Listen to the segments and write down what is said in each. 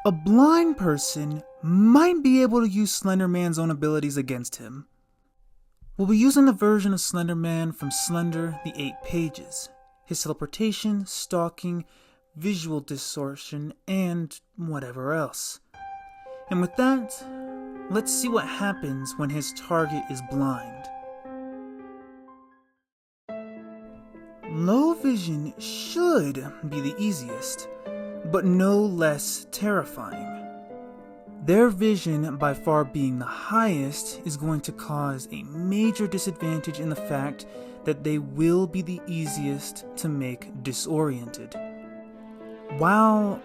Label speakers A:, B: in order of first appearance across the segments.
A: a blind person might be able to use Slenderman's own abilities against him. We'll be using the version of Slenderman from Slender, the 8 pages. His teleportation, stalking, visual distortion, and whatever else. And with that, let's see what happens when his target is blind. Low vision should be the easiest, but no less terrifying. Their vision, by far being the highest, is going to cause a major disadvantage in the fact that they will be the easiest to make disoriented. While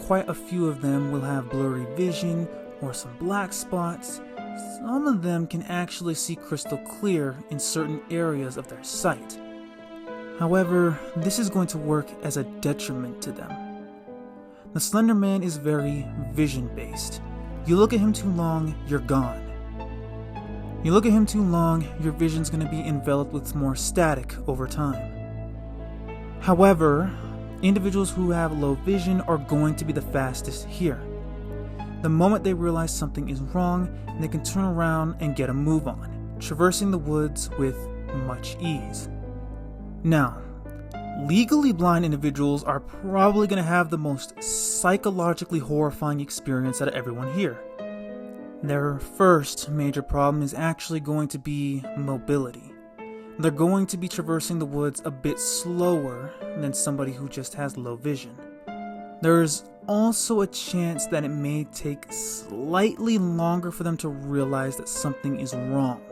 A: quite a few of them will have blurry vision or some black spots, some of them can actually see crystal clear in certain areas of their sight. However, this is going to work as a detriment to them. The Slenderman is very vision-based. You look at him too long, you're gone. You look at him too long, your vision's going to be enveloped with more static over time. However, individuals who have low vision are going to be the fastest here. The moment they realize something is wrong, they can turn around and get a move on, traversing the woods with much ease. Now, legally blind individuals are probably going to have the most psychologically horrifying experience out of everyone here. Their first major problem is actually going to be mobility. They're going to be traversing the woods a bit slower than somebody who just has low vision. There's also a chance that it may take slightly longer for them to realize that something is wrong.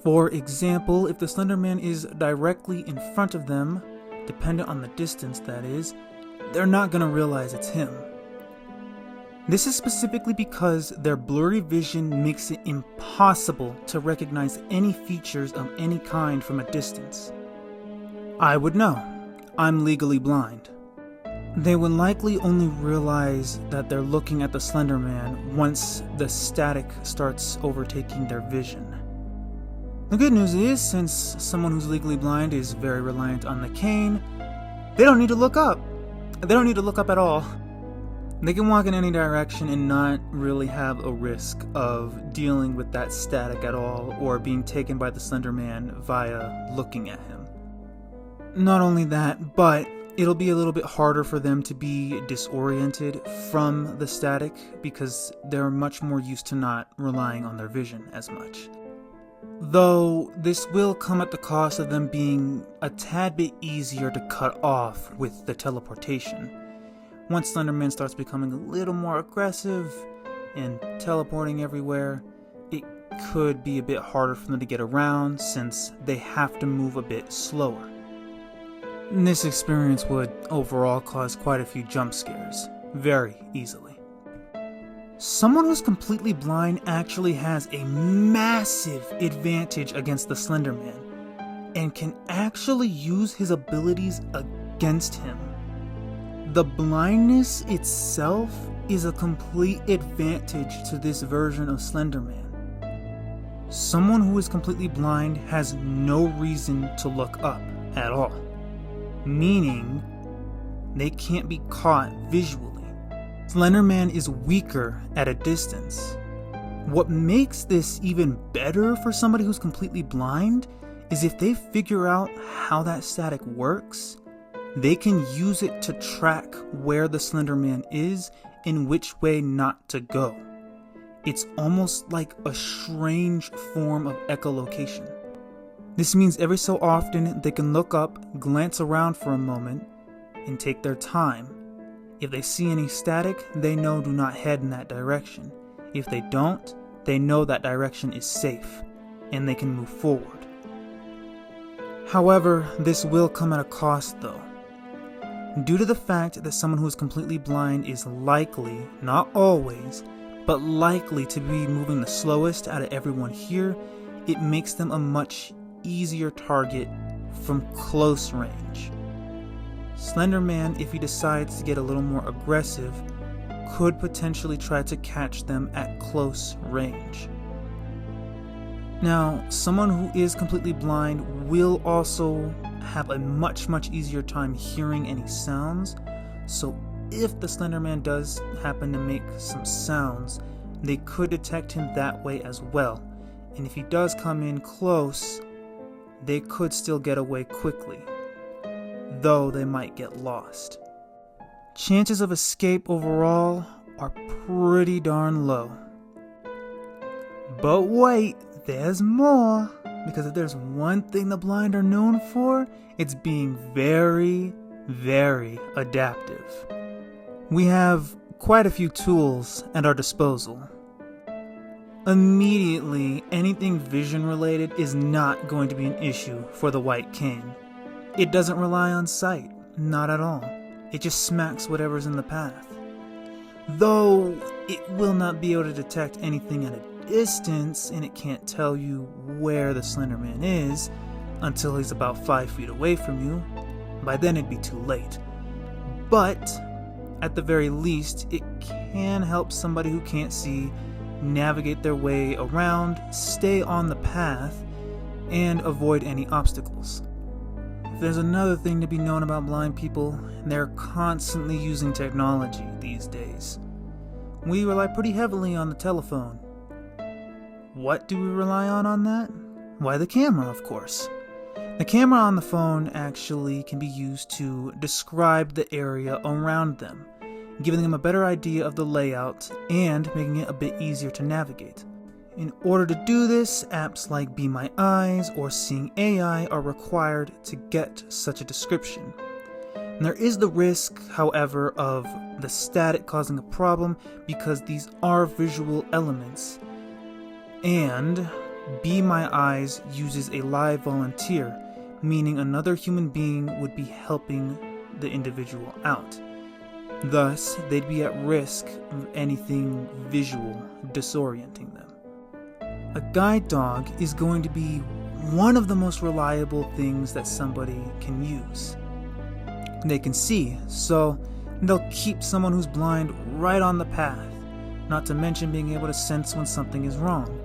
A: For example, if the Slenderman is directly in front of them, dependent on the distance that is, they're not going to realize it's him. This is specifically because their blurry vision makes it impossible to recognize any features of any kind from a distance. I would know. I'm legally blind. They would likely only realize that they're looking at the Slenderman once the static starts overtaking their vision. The good news is, since someone who's legally blind is very reliant on the cane, they don't need to look up. They don't need to look up at all. They can walk in any direction and not really have a risk of dealing with that static at all or being taken by the Slenderman via looking at him. Not only that, but it'll be a little bit harder for them to be disoriented from the static because they're much more used to not relying on their vision as much. Though this will come at the cost of them being a tad bit easier to cut off with the teleportation. Once Slenderman starts becoming a little more aggressive and teleporting everywhere, it could be a bit harder for them to get around since they have to move a bit slower. This experience would overall cause quite a few jump scares, very easily. Someone who's completely blind actually has a massive advantage against the Slenderman and can actually use his abilities against him. The blindness itself is a complete advantage to this version of Slenderman. Someone who is completely blind has no reason to look up at all, meaning they can't be caught visually. Slenderman is weaker at a distance. What makes this even better for somebody who's completely blind is if they figure out how that static works, they can use it to track where the Slenderman is and which way not to go. It's almost like a strange form of echolocation. This means every so often they can look up, glance around for a moment, and take their time. If they see any static, they know do not head in that direction. If they don't, they know that direction is safe, and they can move forward. However, this will come at a cost though. Due to the fact that someone who is completely blind is likely, not always, but likely to be moving the slowest out of everyone here, it makes them a much easier target from close range. Slenderman, if he decides to get a little more aggressive, could potentially try to catch them at close range. Now, someone who is completely blind will also have a much easier time hearing any sounds, so if the Slenderman does happen to make some sounds, they could detect him that way as well. And if he does come in close, they could still get away quickly, though they might get lost. Chances of escape overall are pretty darn low. But wait, there's more, because if there's one thing the blind are known for, it's being very, very adaptive. We have quite a few tools at our disposal. Immediately, anything vision related is not going to be an issue for the White Cane. It doesn't rely on sight, not at all. It just smacks whatever's in the path. Though it will not be able to detect anything at a distance, and it can't tell you where the Slenderman is until he's about 5 feet away from you. By then it'd be too late. But at the very least, it can help somebody who can't see navigate their way around, stay on the path, and avoid any obstacles. If there's another thing to be known about blind people, they're constantly using technology these days. We rely pretty heavily on the telephone. What do we rely on that? Why, the camera, of course. The camera on the phone actually can be used to describe the area around them, giving them a better idea of the layout and making it a bit easier to navigate. In order to do this, apps like Be My Eyes or Seeing AI are required to get such a description. And there is the risk, however, of the static causing a problem because these are visual elements. And Be My Eyes uses a live volunteer, meaning another human being would be helping the individual out. Thus, they'd be at risk of anything visual disorienting them. A guide dog is going to be one of the most reliable things that somebody can use. They can see, so they'll keep someone who's blind right on the path, not to mention being able to sense when something is wrong.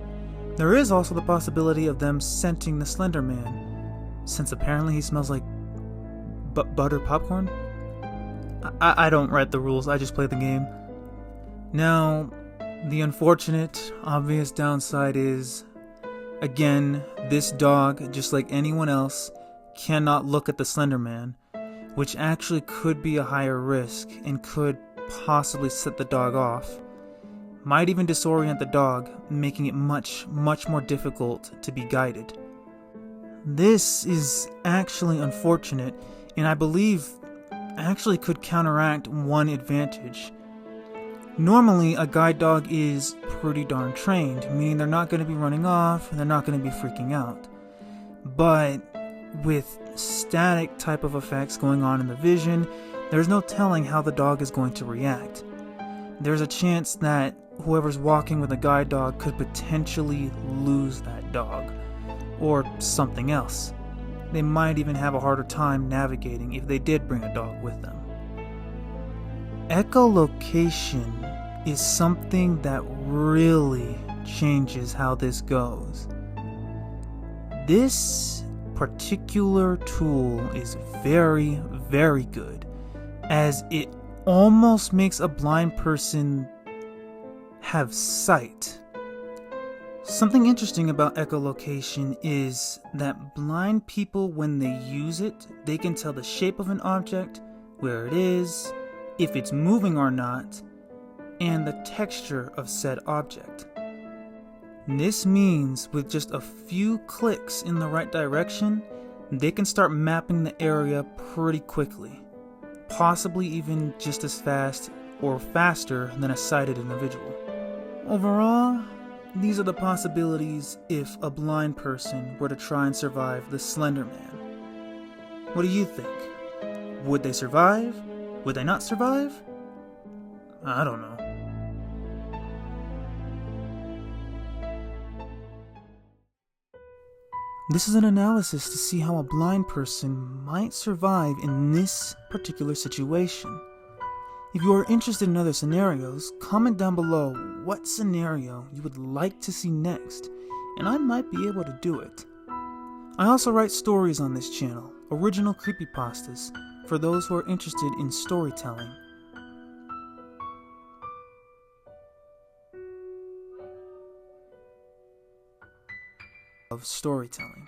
A: There is also the possibility of them scenting the Slenderman, since apparently he smells like butter popcorn. I don't write the rules, I just play the game. Now, the unfortunate, obvious downside is, again, this dog, just like anyone else, cannot look at the Slenderman, which actually could be a higher risk and could possibly set the dog off. Might even disorient the dog, making it much, much more difficult to be guided. This is actually unfortunate, and I believe actually could counteract one advantage. Normally, a guide dog is pretty darn trained, meaning they're not going to be running off, and they're not going to be freaking out. But with static type of effects going on in the vision, there's no telling how the dog is going to react. There's a chance that whoever's walking with a guide dog could potentially lose that dog, or something else. They might even have a harder time navigating if they did bring a dog with them. Echolocation is something that really changes how this goes. This particular tool is very, very good, as it almost makes a blind person have sight. Something interesting about echolocation is that blind people, when they use it, they can tell the shape of an object, where it is, if it's moving or not, and the texture of said object. This means with just a few clicks in the right direction, they can start mapping the area pretty quickly, possibly even just as fast or faster than a sighted individual. Overall, these are the possibilities if a blind person were to try and survive the Slenderman. What do you think? Would they survive? Would they not survive? I don't know. This is an analysis to see how a blind person might survive in this particular situation. If you are interested in other scenarios, comment down below what scenario you would like to see next, and I might be able to do it. I also write stories on this channel, original creepypastas, for those who are interested in storytelling. of storytelling.